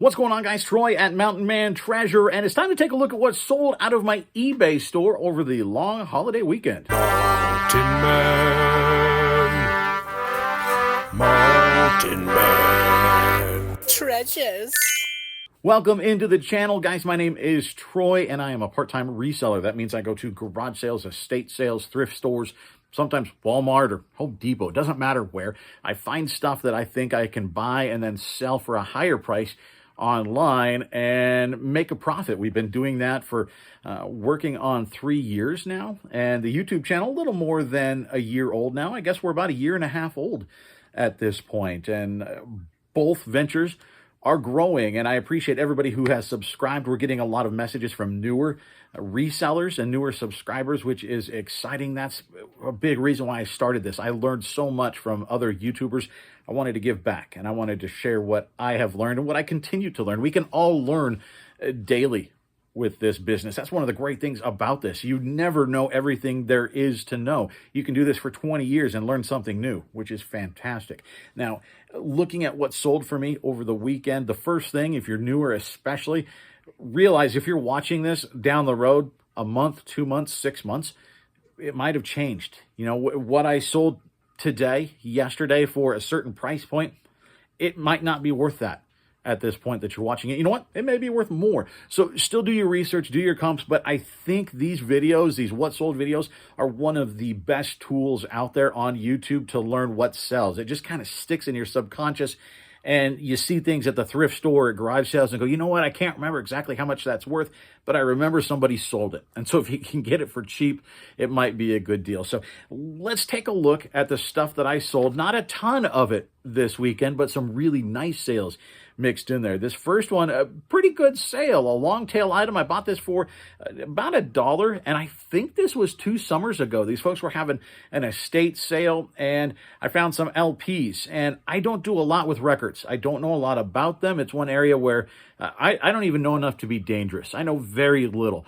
What's going on, guys? Troy at Mountain Man Treasure, and it's time to take a look at what's sold out of my eBay store over the long holiday weekend. Mountain Man Treasures. Welcome into the channel, guys. My name is Troy, and I am a part-time reseller. That means I go to garage sales, estate sales, thrift stores, sometimes Walmart or Home Depot. It doesn't matter where. I find stuff that I think I can buy and then sell for a higher price online and make a profit. We've been doing that for working on 3 years now, and the YouTube channel a little more than a year old now. I guess we're about a year and a half old at this point, and both ventures are growing, and I appreciate everybody who has subscribed. We're getting a lot of messages from newer resellers and newer subscribers, which is exciting. That's a big reason why I started this. I learned so much from other YouTubers. I wanted to give back, and I wanted to share what I have learned and what I continue to learn. We can all learn daily with this business. That's one of the great things about this. You never know everything there is to know. You can do this for 20 years and learn something new, which is fantastic. Now, looking at what sold for me over the weekend, the first thing, if you're newer especially, realize if you're watching this down the road, a month, 2 months, 6 months, it might have changed. You know, what I sold today, yesterday for a certain price point, it might not be worth that at this point that you're watching it. You know what? It may be worth more. So still do your research, do your comps, but I think these videos, these what sold videos, are one of the best tools out there on YouTube to learn what sells. It just kind of sticks in your subconscious, and you see things at the thrift store, at garage sales, and go, you know what? I can't remember exactly how much that's worth, but I remember somebody sold it. And so if you can get it for cheap, it might be a good deal. So let's take a look at the stuff that I sold. Not a ton of it this weekend, but some really nice sales mixed in there. This first one, a pretty good sale, a long tail item. I bought this for about $1, and I think this was 2 summers ago. These folks were having an estate sale, and I found some LPs, and I don't do a lot with records. I don't know a lot about them. It's one area where I don't even know enough to be dangerous. I know very little.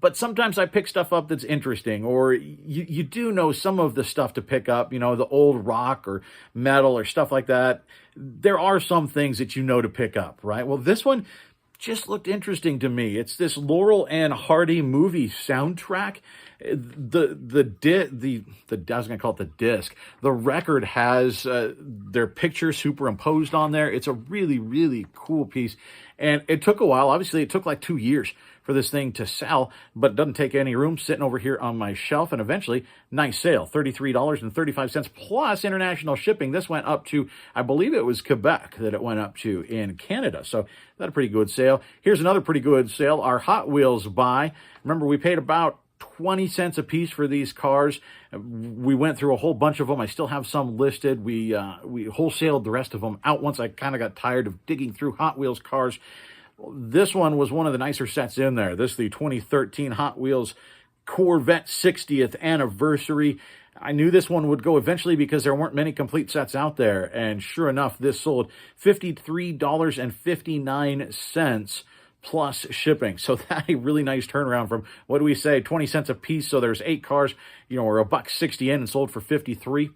But sometimes I pick stuff up that's interesting, or you do know some of the stuff to pick up, you know, the old rock or metal or stuff like that. There are some things that you know to pick up, right? Well, this one just looked interesting to me. It's this Laurel and Hardy movie soundtrack. I was going to call it the disc. The record has their picture superimposed on there. It's a really, really cool piece. And it took a while. Obviously, it took like 2 years for this thing to sell, but it doesn't take any room, sitting over here on my shelf. And eventually, nice sale, $33.35 plus international shipping. This went up to, I believe it was Quebec that it went up to in Canada. So that's a pretty good sale. Here's another pretty good sale. Our Hot Wheels buy. Remember, we paid about 20 cents a piece for these cars. We went through a whole bunch of them. I still have some listed. We wholesaled the rest of them out once I kind of got tired of digging through Hot Wheels cars. This one was one of the nicer sets in there. This is the 2013 Hot Wheels Corvette 60th anniversary. I knew this one would go eventually because there weren't many complete sets out there. And sure enough, this sold $53.59 plus shipping. So that's a really nice turnaround from, what do we say, 20 cents a piece. So there's 8 cars, you know, or $1.60 in and sold for 53.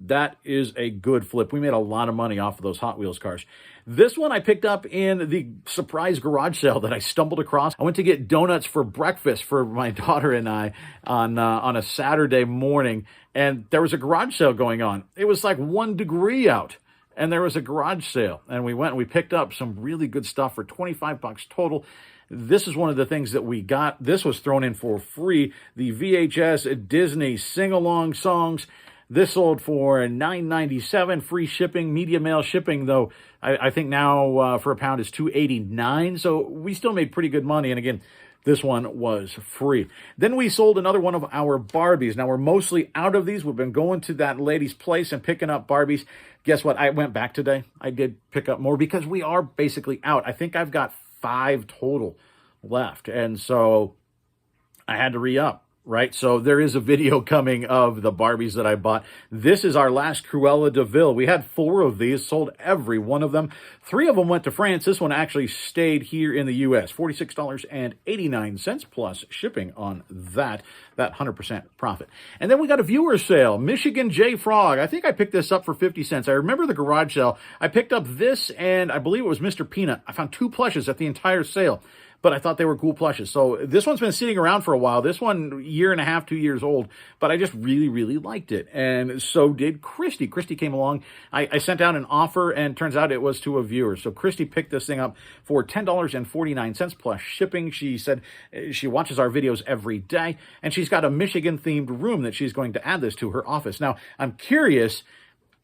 That is a good flip. We made a lot of money off of those Hot Wheels cars. This one I picked up in the surprise garage sale that I stumbled across. I went to get donuts for breakfast for my daughter and I on a Saturday morning, and there was a garage sale going on. It was like 1 degree out, and there was a garage sale. And we went and we picked up some really good stuff for $25 total. This is one of the things that we got. This was thrown in for free. The VHS Disney sing-along songs. This sold for $9.97, free shipping, media mail shipping, though I think now for a pound is $2.89. So we still made pretty good money. And again, this one was free. Then we sold another one of our Barbies. Now we're mostly out of these. We've been going to that lady's place and picking up Barbies. Guess what? I went back today. I did pick up more because we are basically out. I think I've got 5 total left. And so I had to re-up. right? So there is a video coming of the Barbies that I bought. This is our last Cruella de Vil. We had 4 of these, sold every one of them. 3 of them went to France. This one actually stayed here in the U.S. $46.89 plus shipping on that 100% profit. And then we got a viewer sale, Michigan J Frog. I think I picked this up for 50 cents. I remember the garage sale. I picked up this, and I believe it was Mr. Peanut. I found 2 plushes at the entire sale, but I thought they were cool plushes. So this one's been sitting around for a while. This one, 1.5, 2 years old, but I just really, really liked it. And so did Christy. Christy came along. I sent out an offer, and turns out it was to a viewer. So Christy picked this thing up for $10.49 plus shipping. She said she watches our videos every day, and she's got a Michigan-themed room that she's going to add this to her office. Now, I'm curious,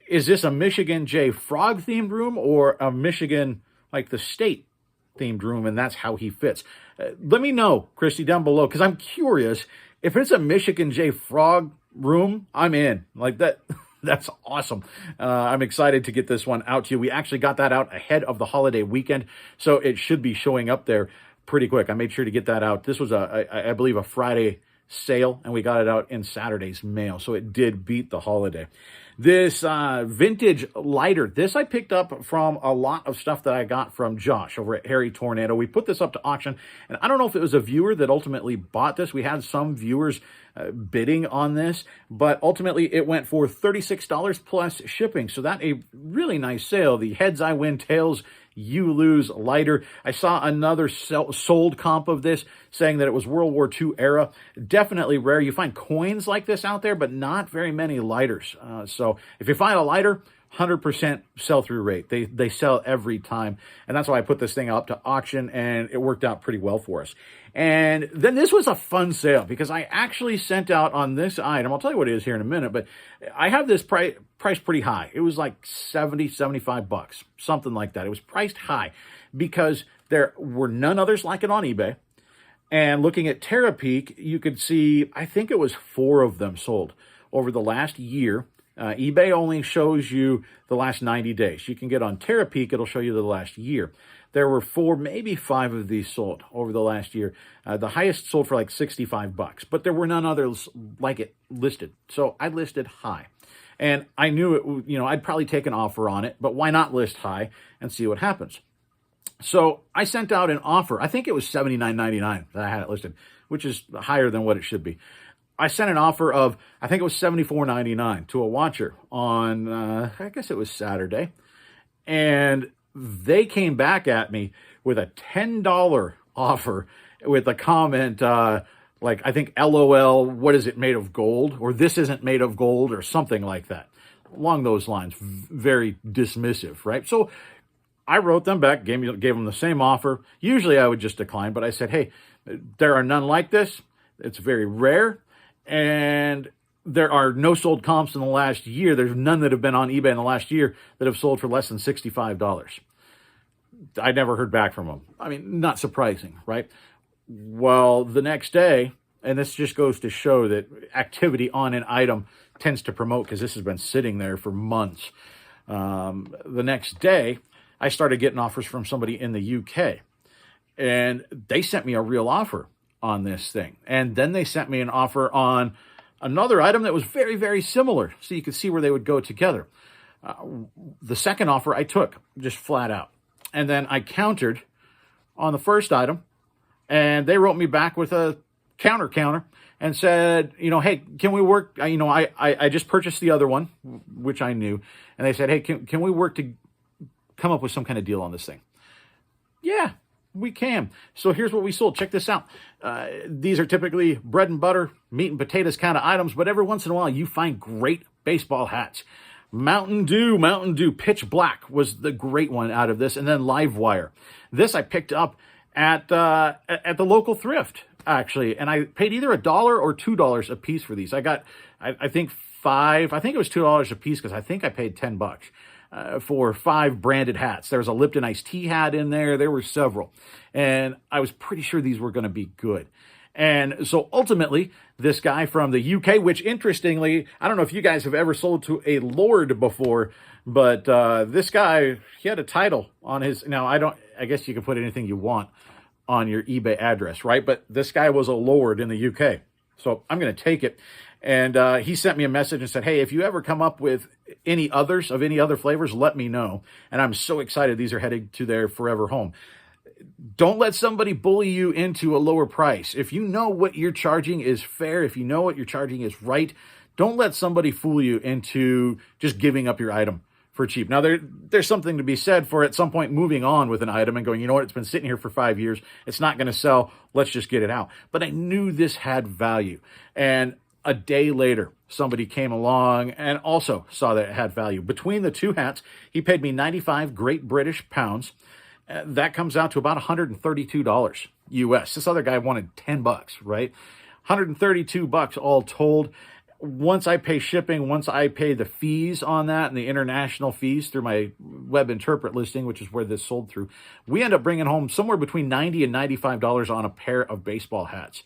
is this a Michigan J Frog-themed room or a Michigan, like the state themed room, and that's how he fits? Let me know, Christy, down below, because I'm curious. If it's a Michigan J Frog room, I'm in. Like that. That's awesome. I'm excited to get this one out to you. We actually got that out ahead of the holiday weekend, so it should be showing up there pretty quick. I made sure to get that out. This was, I believe, a Friday sale, and we got it out in Saturday's mail, so it did beat the holiday. This vintage lighter, this I picked up from a lot of stuff that I got from Josh over at Harry Tornado. We put this up to auction, and I don't know if it was a viewer that ultimately bought this. We had some viewers bidding on this, but ultimately it went for $36 plus shipping. So that a really nice sale. The heads I win, tails you lose lighter. I saw another sold comp of this saying that it was World War II era. Definitely rare. You find coins like this out there, but not very many lighters. So if you find a lighter, 100% sell-through rate. They sell every time. And that's why I put this thing up to auction, and it worked out pretty well for us. And then this was a fun sale because I actually sent out on this item. I'll tell you what it is here in a minute, but I have this priced pretty high. It was like 70, 75 bucks, something like that. It was priced high because there were none others like it on eBay. And looking at TerraPeak, you could see, I think it was 4 of them sold over the last year. eBay only shows you the last 90 days. You can get on TerraPeak, it'll show you the last year. There were 4, maybe 5 of these sold over the last year. The highest sold for like 65 bucks, but there were none others like it listed. So I listed high. And I knew it, I'd probably take an offer on it, but why not list high and see what happens? So I sent out an offer. I think it was $79.99 that I had it listed, which is higher than what it should be. I sent an offer of, I think it was $74.99 to a watcher on, I guess it was Saturday. And they came back at me with a $10 offer with a comment, like, I think, LOL, what is it made of gold? Or this isn't made of gold, or something like that. Along those lines, very dismissive, right? So I wrote them back, gave them the same offer. Usually I would just decline, but I said, hey, there are none like this. It's very rare. And there are no sold comps in the last year. There's none that have been on eBay in the last year that have sold for less than $65. I never heard back from them. I mean, not surprising, right? Well, the next day, and this just goes to show that activity on an item tends to promote, because this has been sitting there for months. The next day, I started getting offers from somebody in the UK, and they sent me a real offer on this thing. And then they sent me an offer on another item that was very, very similar, so you could see where they would go together. The second offer I took, just flat out. And then I countered on the first item, and they wrote me back with a counter and said, hey, can we work? I just purchased the other one, which I knew. And they said, hey, can we work to come up with some kind of deal on this thing? Yeah, we can. So here's what we sold. Check this out. These are typically bread and butter, meat and potatoes kind of items, but every once in a while you find great baseball hats. Mountain Dew Pitch Black was the great one out of this, and then Live Wire. This I picked up at the local thrift, actually, and I paid either $1 or $2 a piece for these. I got, I think it was $2 a piece, because I think I paid $10 for 5 branded hats. There was a Lipton iced tea hat in there. There were several, and I was pretty sure these were going to be good. And so ultimately, this guy from the UK, which interestingly, I don't know if you guys have ever sold to a lord before, but this guy, he had a title on his, now I guess you can put anything you want on your eBay address, right? But this guy was a lord in the UK. So I'm going to take it. And he sent me a message and said, hey, if you ever come up with any others of any other flavors, let me know. And I'm so excited these are heading to their forever home. Don't let somebody bully you into a lower price. If you know what you're charging is fair, if you know what you're charging is right, don't let somebody fool you into just giving up your item for cheap. Now, there's something to be said for at some point moving on with an item and going, you know what, it's been sitting here for 5 years. It's not going to sell. Let's just get it out. But I knew this had value. And a day later, somebody came along and also saw that it had value. Between the two hats, he paid me 95 Great British pounds. That comes out to about $132 US. This other guy wanted $10, right? $132 all told. Once I pay shipping, once I pay the fees on that and the international fees through my web interpret listing, which is where this sold through, we end up bringing home somewhere between $90 and $95 on a pair of baseball hats.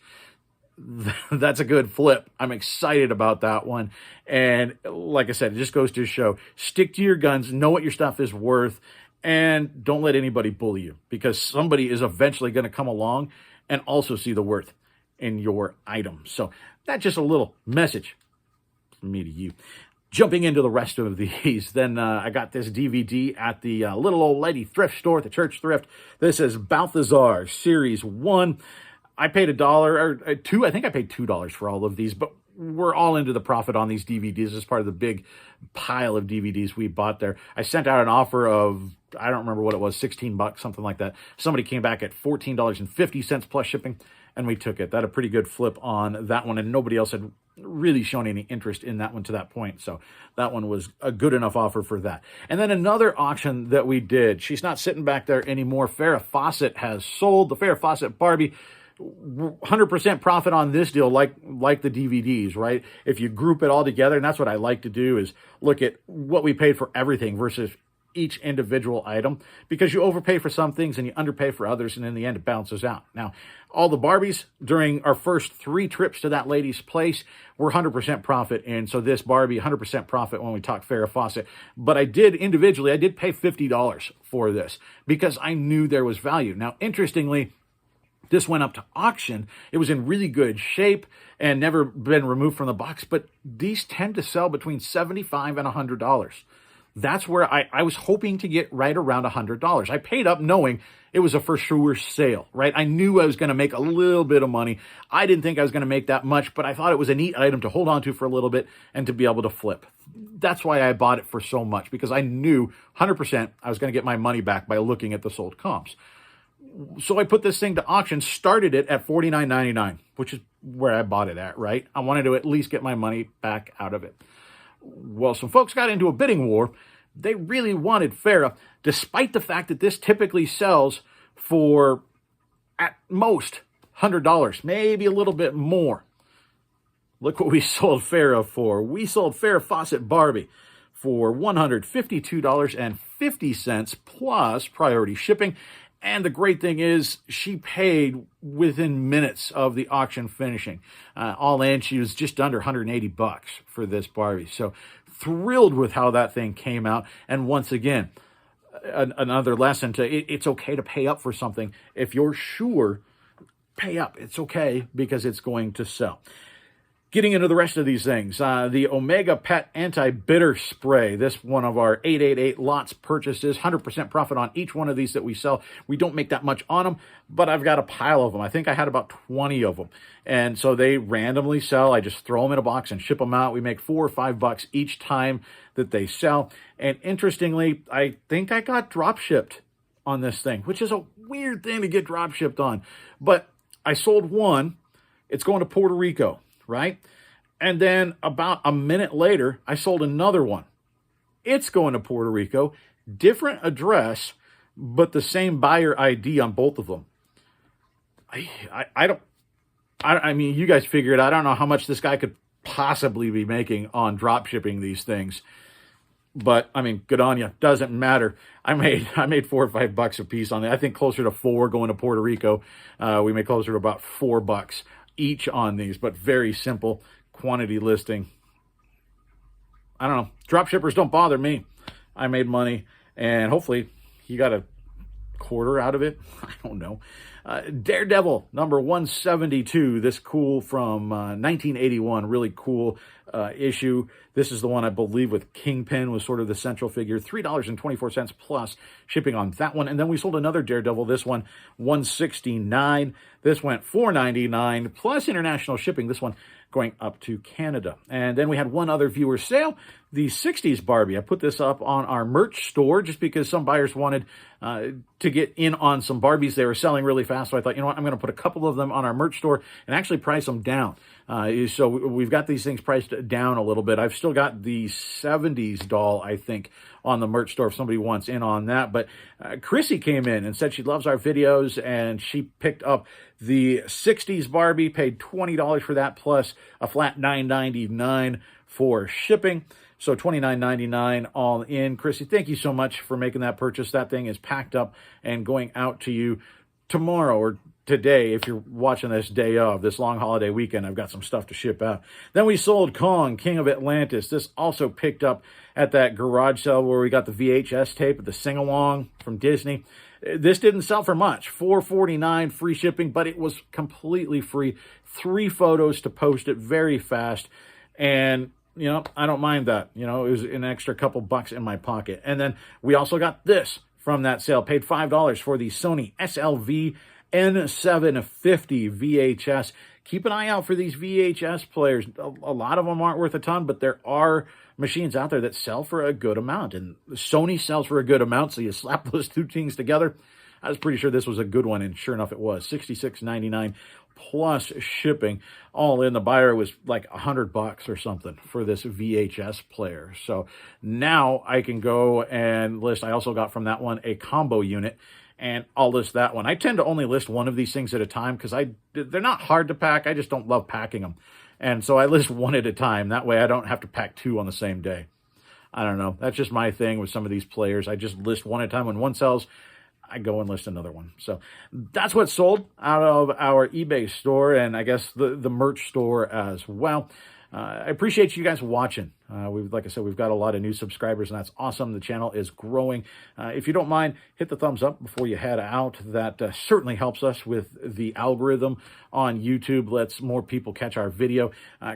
That's a good flip. I'm excited about that one. And like I said, it just goes to show, stick to your guns, know what your stuff is worth, and don't let anybody bully you, because somebody is eventually going to come along and also see the worth in your item. So that's just a little message from me to you. Jumping into the rest of these, then I got this DVD at the little old lady thrift store at the church thrift. This is Balthazar Series 1. I paid $1 or $2. I think I paid $2 for all of these, but we're all into the profit on these DVDs as part of the big pile of DVDs we bought there. I sent out an offer of, I don't remember what it was, $16, something like that. Somebody came back at $14.50 plus shipping, and we took it. That a pretty good flip on that one, and nobody else had really shown any interest in that one to that point. So that one was a good enough offer for that. And then another auction that we did, she's not sitting back there anymore. Farrah Fawcett has sold the Farrah Fawcett Barbie. 100% profit on this deal, like the DVDs, right? If you group it all together, and that's what I like to do, is look at what we paid for everything versus each individual item, because you overpay for some things and you underpay for others, and in the end it balances out. Now, all the Barbies during our first 3 trips to that lady's place were 100% profit, and so this Barbie, 100% profit when we talk Farrah Fawcett. But I did individually, I did pay $50 for this because I knew there was value. Now, interestingly, this went up to auction. It was in really good shape and never been removed from the box, but these tend to sell between $75 and $100. That's where I was hoping to get right around $100. I paid up knowing it was a for sure sale, right? I knew I was going to make a little bit of money. I didn't think I was going to make that much, but I thought it was a neat item to hold on to for a little bit and to be able to flip. That's why I bought it for so much, because I knew 100% I was going to get my money back by looking at the sold comps. So I put this thing to auction, started it at $49.99, which is where I bought it at, right? I wanted to at least get my money back out of it. Well, some folks got into a bidding war. They really wanted Farrah, despite the fact that this typically sells for, at most, $100, maybe a little bit more. Look what we sold Farrah for. We sold Farrah Fawcett Barbie for $152.50 plus priority shipping. And the great thing is she paid within minutes of the auction finishing. All in, she was just under $180 for this Barbie. So thrilled with how that thing came out. And once again, another lesson to it's okay to pay up for something. If you're sure, pay up. It's okay because it's going to sell. Getting into the rest of these things, the Omega Pet Anti-Bitter Spray. This one of our 888 lots purchases, 100% profit on each one of these that we sell. We don't make that much on them, but I've got a pile of them. I think I had about 20 of them. And so they randomly sell. I just throw them in a box and ship them out. We make $4 or $5 each time that they sell. And interestingly, I think I got drop shipped on this thing, which is a weird thing to get drop shipped on. But I sold one. It's going to Puerto Rico. Right? And then about a minute later, I sold another one. It's going to Puerto Rico, different address, but the same buyer ID on both of them. I mean, you guys figure it out. I don't know how much this guy could possibly be making on drop shipping these things. But I mean, good on you. Doesn't matter. I made $4 or $5 a piece on it. I think closer to $4 going to Puerto Rico. We made closer to about $4 each on these, but very simple quantity listing. I don't know. Drop shippers don't bother me. I made money, and hopefully you got a quarter out of it. I don't know. Daredevil number 172. This cool from 1981. Really cool issue. This is the one I believe with Kingpin was sort of the central figure. $3.24 plus shipping on that one. And then we sold another Daredevil. This one $169. This went $4.99 plus international shipping. This one going up to Canada. And then we had one other viewer sale, the 60s Barbie. I put this up on our merch store just because some buyers wanted to get in on some Barbies. They were selling really fast. So I thought, you know what, I'm going to put a couple of them on our merch store and actually price them down. So we've got these things priced down a little bit. I've still got the 70s doll, I think, on the merch store if somebody wants in on that. But Chrissy came in and said she loves our videos, and she picked up the 60s Barbie, paid $20 for that, plus a flat $9.99 for shipping. So $29.99 all in. Chrissy, thank you so much for making that purchase. That thing is packed up and going out to you tomorrow or today, if you're watching this day of, this long holiday weekend. I've got some stuff to ship out. Then we sold Kong, King of Atlantis. This also picked up at that garage sale where we got the VHS tape of the sing-along from Disney. This didn't sell for much, $4.49 free shipping, but it was completely free. 3 photos to post it very fast. And, you know, I don't mind that. You know, it was an extra couple bucks in my pocket. And then we also got this from that sale. Paid $5 for the Sony SLV N750 VHS. Keep an eye out for these VHS players. A lot of them aren't worth a ton, but there are machines out there that sell for a good amount. And Sony sells for a good amount, so you slap those two things together. I was pretty sure this was a good one, and sure enough it was. $66.99 plus shipping. All in, the buyer was like $100 or something for this VHS player. So now I can go and list. I also got from that one a combo unit, and I'll list that one. I tend to only list one of these things at a time because they're not hard to pack. I just don't love packing them. And so I list one at a time. That way I don't have to pack 2 on the same day. I don't know. That's just my thing with some of these players. I just list one at a time. When one sells, I go and list another one. So that's what's sold out of our eBay store, and I guess the merch store as well. I appreciate you guys watching. Like I said, we've got a lot of new subscribers, and that's awesome. The channel is growing. If you don't mind, hit the thumbs up before you head out. That certainly helps us with the algorithm on YouTube, lets more people catch our video.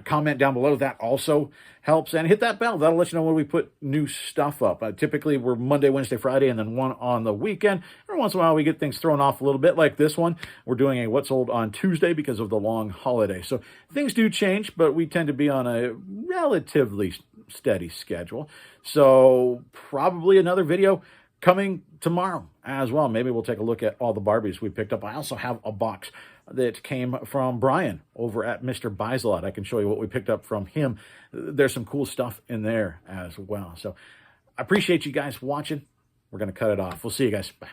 Comment down below. That also helps. And hit that bell. That'll let you know when we put new stuff up. Typically, we're Monday, Wednesday, Friday, and then one on the weekend. Every once in a while, we get things thrown off a little bit like this one. We're doing a What's Sold on Tuesday because of the long holiday. So things do change, but we tend to be on a relatively steady schedule. So probably another video coming tomorrow as well. Maybe we'll take a look at all the Barbies we picked up. I also have a box that came from Brian over at Mr. Buys a Lot. I can show you what we picked up from him. There's some cool stuff in there as well. So I appreciate you guys watching. We're going to cut it off. We'll see you guys. Bye.